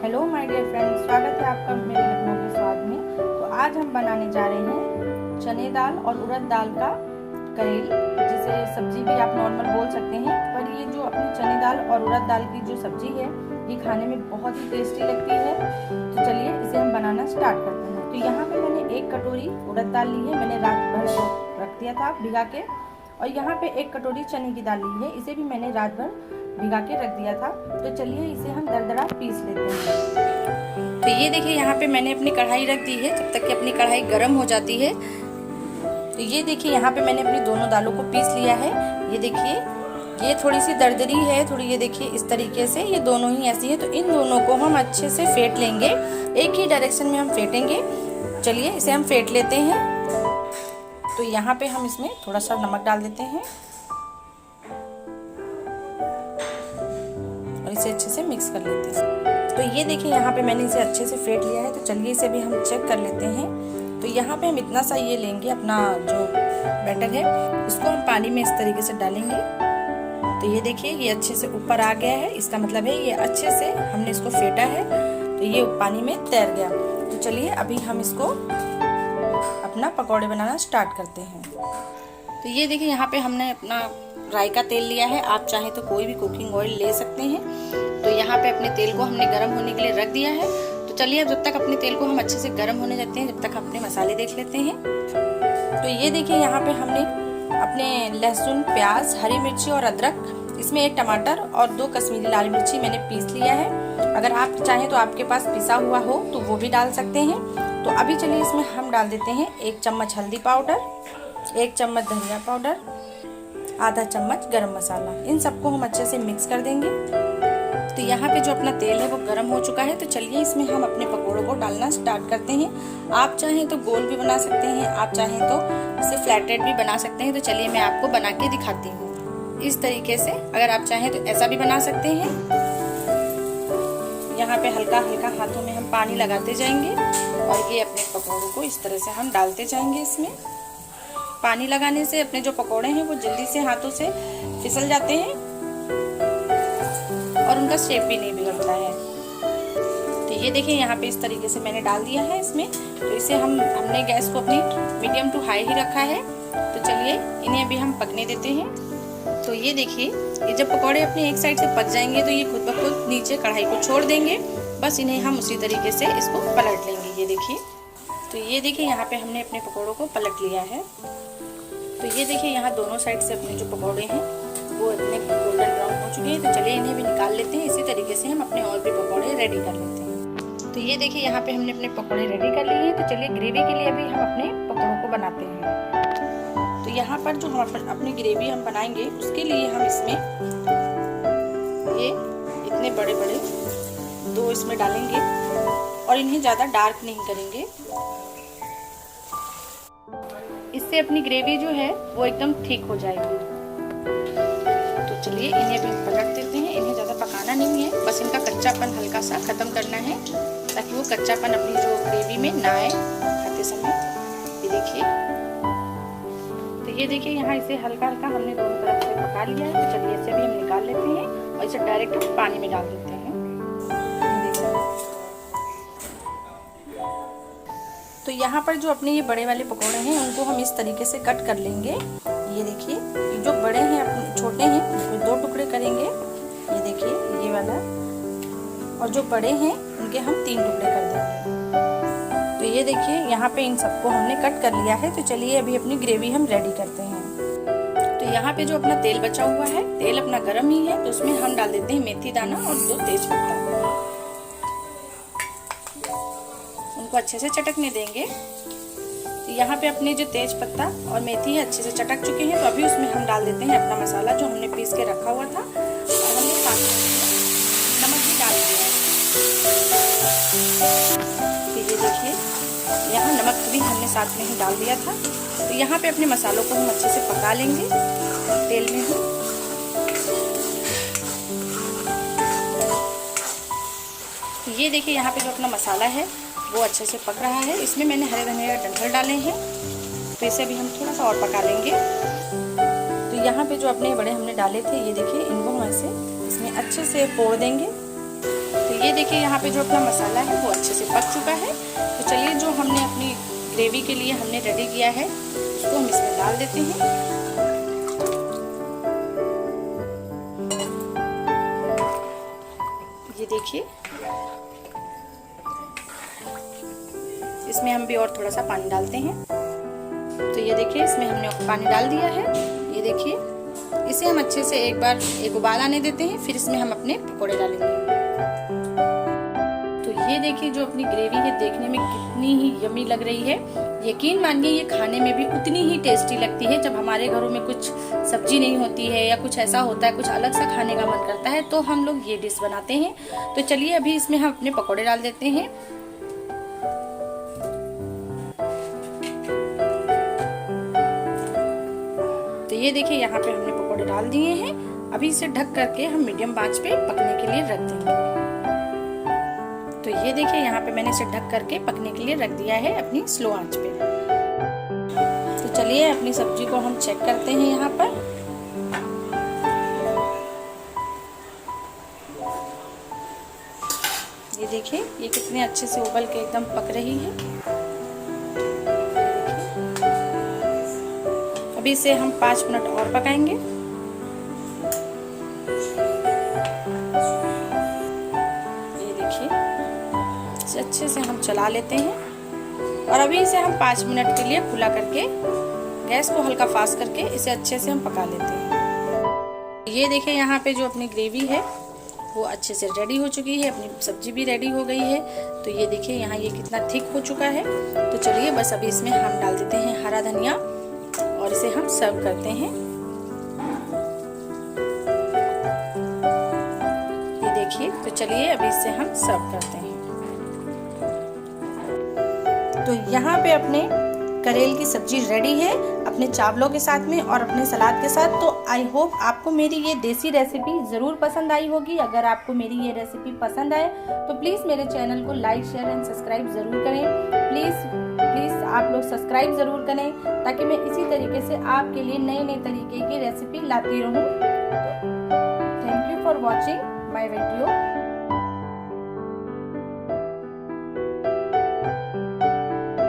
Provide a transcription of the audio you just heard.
Hello my dear friends, स्वागत है आपका मेरे लखनऊ के स्वाद में। तो आज हम बनाने जा रहे हैं चने दाल और उड़द दाल का करेल, जिसे सब्जी भी आप नॉर्मल बोल सकते हैं। पर ये जो अपनी चने दाल और उड़द दाल की जो सब्जी है ये खाने में बहुत ही टेस्टी लगती है। तो चलिए इसे हम बनाना स्टार्ट करते हैं। तो यहाँ पे मैंने 1 कटोरी उड़द दाल ली है, मैंने रात भर रख दिया था भिगा के। और यहाँ पे 1 कटोरी चने की दाल ली है, इसे भी मैंने रात भर भिगा के रख दिया था। तो चलिए इसे हम दरदरा पीस लेते हैं। तो ये देखिए यहाँ पे मैंने अपनी कढ़ाई रख दी है, जब तक कि अपनी कढ़ाई गर्म हो जाती है। तो ये देखिए यहाँ पे मैंने अपनी दोनों दालों को पीस लिया है। ये देखिए ये थोड़ी सी दरदरी है, थोड़ी ये देखिए इस तरीके से, ये दोनों ही ऐसी है। तो इन दोनों को हम अच्छे से फेंट लेंगे, एक ही डायरेक्शन में हम फेंटेंगे। चलिए इसे हम फेंट लेते हैं। तो यहाँ पे हम इसमें थोड़ा सा नमक डाल देते हैं और इसे अच्छे से मिक्स कर लेते हैं। तो ये देखिए यहाँ पे मैंने इसे अच्छे से फेंट लिया है। तो चलिए इसे भी हम चेक कर लेते हैं। तो यहाँ पे हम इतना सा ये लेंगे, अपना जो बैटर है इसको हम पानी में इस तरीके से डालेंगे। तो ये देखिए ये अच्छे से ऊपर आ गया है, इसका मतलब है ये अच्छे से हमने इसको फेंटा है, तो ये पानी में तैर गया। तो चलिए अभी हम इसको अपना पकौड़े बनाना स्टार्ट करते हैं। तो ये देखिए यहाँ पे हमने अपना राई का तेल लिया है, आप चाहे तो कोई भी कुकिंग ऑयल ले सकते हैं। तो यहाँ पे अपने तेल को हमने गर्म होने के लिए रख दिया है। तो चलिए अब जब तक अपने तेल को हम अच्छे से गर्म होने देते हैं, जब तक अपने मसाले देख लेते हैं। तो ये देखिए यहाँ पे हमने अपने लहसुन, प्याज, हरी मिर्ची और अदरक, इसमें 1 टमाटर और 2 कश्मीरी लाल मिर्ची मैंने पीस लिया है। अगर आप चाहें तो आपके पास पिसा हुआ हो तो वो भी डाल सकते हैं। तो अभी चलिए इसमें हम डाल देते हैं 1 चम्मच हल्दी पाउडर, 1 चम्मच धनिया पाउडर, आधा चम्मच गरम मसाला। इन सबको हम अच्छे से मिक्स कर देंगे। तो यहाँ पे जो अपना तेल है वो गरम हो चुका है। तो चलिए इसमें हम अपने पकौड़ों को डालना स्टार्ट करते हैं। आप चाहें तो गोल भी बना सकते हैं, आप चाहें तो इसे फ्लैटेड भी बना सकते हैं। तो चलिए मैं आपको बना के दिखाती हूँ इस तरीके से। अगर आप चाहें तो ऐसा भी बना सकते हैं। यहाँ पे हल्का हल्का हाथों में हम पानी लगाते जाएंगे और ये अपने पकौड़ों को इस तरह से हम डालते जाएंगे। इसमें पानी लगाने से अपने जो पकौड़े हैं वो जल्दी से हाथों से फिसल जाते हैं और उनका शेप भी नहीं बिगड़ता है। तो ये देखिए यहाँ पे इस तरीके से मैंने डाल दिया है इसमें। तो इसे हमने गैस को अपनी मीडियम टू हाई ही रखा है। तो चलिए इन्हें अभी हम पकने देते हैं। तो ये देखिए ये जब पकौड़े अपने एक साइड से पक जाएंगे तो ये खुद ब खुद नीचे कढ़ाई को छोड़ देंगे। बस इन्हें हम उसी तरीके से इसको पलट लेंगे। ये देखिए, तो ये देखिए यहाँ पे हमने अपने पकौड़ों को पलट लिया है। तो ये देखिए यहाँ दोनों साइड से अपने जो पकौड़े हैं वो इतने गोल्डन ब्राउन हो चुके हैं। तो चलिए इन्हें भी निकाल लेते हैं। इसी तरीके से हम अपने और भी पकौड़े रेडी कर लेते हैं। तो ये देखिए यहाँ पे हमने अपने पकौड़े रेडी कर लिए हैं। तो चलिए ग्रेवी के लिए भी हम अपने पकौड़ों को बनाते हैं। तो यहाँ पर जो हम अपनी ग्रेवी हम बनाएंगे उसके लिए हम इसमें ये इतने बड़े बड़े 2 इसमें डालेंगे और इन्हें ज़्यादा डार्क नहीं करेंगे। इससे अपनी ग्रेवी जो है वो एकदम थिक हो जाएगी। तो चलिए इन्हें भी पलट देते हैं। इन्हें ज़्यादा पकाना नहीं है, बस इनका कच्चापन हल्का सा ख़त्म करना है ताकि वो कच्चापन अपनी जो ग्रेवी में ना आए खाते समय। ये देखिए, तो ये देखिए यहाँ इसे हल्का हल्का हमने दोनों तरफ से पका लिया है। तो चलिए इसे भी हम निकाल लेते हैं और इसे डायरेक्ट हम पानी में डाल देते हैं। तो यहाँ पर जो अपने ये बड़े वाले पकौड़े हैं उनको हम इस तरीके से कट कर लेंगे। ये देखिए जो बड़े हैं अपने छोटे हैं तो 2 टुकड़े करेंगे। ये देखिए ये वाला, और जो बड़े हैं उनके हम 3 टुकड़े कर देंगे। तो ये देखिए यहाँ पे इन सबको हमने कट कर लिया है। तो चलिए अभी अपनी ग्रेवी हम रेडी करते हैं। तो यहाँ पे जो अपना तेल बचा हुआ है, तेल अपना गर्म ही है, तो उसमें हम डाल देते हैं मेथी दाना और 2 तेज पत्ता। उनको अच्छे से चटकने देंगे। तो यहाँ पे अपने जो तेज पत्ता और मेथी है अच्छे से चटक चुके हैं। तो अभी उसमें हम डाल देते हैं अपना मसाला जो हमने पीस के रखा हुआ था, और हमने साथ में नमक भी डाल दिया है। तो ये देखिए यहाँ नमक भी हमने साथ में ही डाल दिया था। तो यहाँ पे अपने मसालों को हम अच्छे से पका लेंगे तेल में ही। तो ये देखिए यहाँ पे जो अपना मसाला है वो अच्छे से पक रहा है। इसमें मैंने हरे धनिया के डंठल डाले हैं, तो इसे भी हम थोड़ा सा और पका लेंगे। तो यहाँ पे जो अपने बड़े हमने डाले थे, ये देखिए इनको हम ऐसे इसमें अच्छे से पोड़ देंगे। तो ये देखिए यहाँ पे जो अपना मसाला है वो अच्छे से पक चुका है। तो चलिए जो हमने अपनी ग्रेवी के लिए हमने रेडी किया है उसको हम इसमें डाल देते हैं। ये देखिए इसमें हम भी और थोड़ा सा पानी डालते हैं। तो ये देखिए इसमें हमने पानी डाल दिया है। ये देखिए इसे हम अच्छे से एक उबाल आने देते हैं, फिर इसमें हम अपने पकोड़े डालेंगे। तो ये देखिए जो अपनी ग्रेवी है देखने में कितनी ही यमी लग रही है। यकीन मानिए ये खाने में भी उतनी ही टेस्टी लगती है। जब हमारे घरों में कुछ सब्जी नहीं होती है या कुछ ऐसा होता है, कुछ अलग सा खाने का मन करता है, तो हम लोग ये डिश बनाते हैं। तो चलिए अभी इसमें हम अपने पकोड़े डाल देते हैं। तो ये देखिए यहाँ पे हमने पकोड़े डाल दिए हैं। अभी इसे ढक करके हम मीडियम आंच पे पकने के लिए रख देंगे। तो ये देखिए यहाँ पे मैंने इसे ढक करके पकने के लिए रख दिया है अपनी स्लो आंच पे। तो चलिए अपनी सब्जी को हम चेक करते हैं यहाँ पर। ये देखिए ये कितने अच्छे से उबल के एकदम पक रही है। अभी इसे हम 5 मिनट और पकाएंगे। ये देखिए इसे अच्छे से हम चला लेते हैं और अभी इसे हम 5 मिनट के लिए खुला करके गैस को हल्का फास्ट करके इसे अच्छे से हम पका लेते हैं। ये देखिए यहाँ पे जो अपनी ग्रेवी है वो अच्छे से रेडी हो चुकी है, अपनी सब्जी भी रेडी हो गई है। तो ये देखिए यहाँ ये कितना थिक हो चुका है। तो चलिए बस अभी इसमें हम डाल देते हैं हरा धनिया और इसे हम सर्व करते हैं। ये देखिए तो चलिए अभी इसे हम सर्व करते हैं। तो यहाँ पे अपने करेल की सब्जी रेडी है अपने चावलों के साथ में और अपने सलाद के साथ। तो आई होप आपको मेरी ये देसी रेसिपी ज़रूर पसंद आई होगी। अगर आपको मेरी ये रेसिपी पसंद आए तो प्लीज़ मेरे चैनल को लाइक शेयर एंड सब्सक्राइब ज़रूर करें। प्लीज़ आप लोग सब्सक्राइब ज़रूर करें ताकि मैं इसी तरीके से आपके लिए नए नए तरीके की रेसिपी लाती रहूँ। Thank you for watching my video.